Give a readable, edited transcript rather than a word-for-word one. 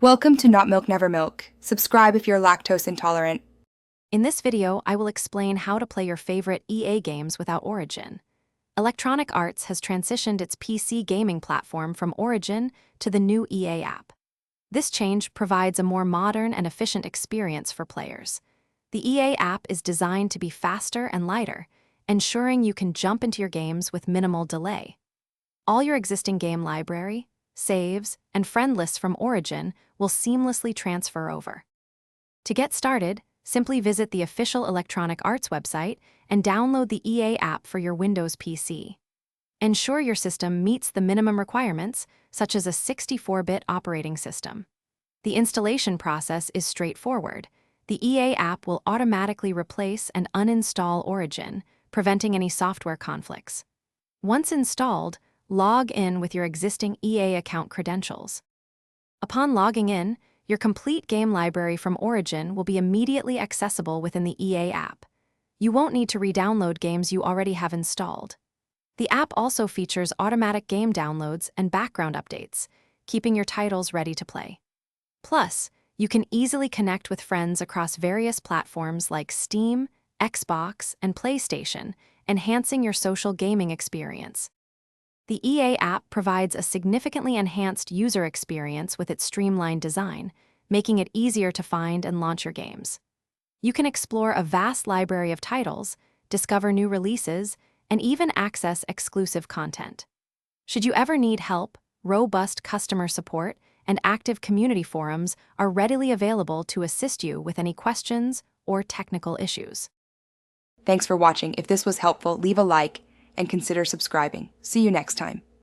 Welcome to Not Milk Never Milk. Subscribe if you're lactose intolerant. In this video, I will explain how to play your favorite EA games without Origin. Electronic Arts has transitioned its PC gaming platform from Origin to the new EA app. This change provides a more modern and efficient experience for players. The EA app is designed to be faster and lighter, ensuring you can jump into your games with minimal delay. All your existing game library, saves, and friend lists from Origin will seamlessly transfer over. To get started, simply visit the official Electronic Arts website and download the EA app for your Windows PC. Ensure your system meets the minimum requirements, such as a 64-bit operating system. The installation process is straightforward. The EA app will automatically replace and uninstall Origin, preventing any software conflicts. Once installed, log in with your existing EA account credentials. Upon logging in, your complete game library from Origin will be immediately accessible within the EA app. You won't need to re-download games you already have installed. The app also features automatic game downloads and background updates, keeping your titles ready to play. Plus, you can easily connect with friends across various platforms like Steam, Xbox, and PlayStation, enhancing your social gaming experience. The EA app provides a significantly enhanced user experience with its streamlined design, making it easier to find and launch your games. You can explore a vast library of titles, discover new releases, and even access exclusive content. Should you ever need help, robust customer support and active community forums are readily available to assist you with any questions or technical issues. Thanks for watching. If this was helpful, leave a like and consider subscribing. See you next time.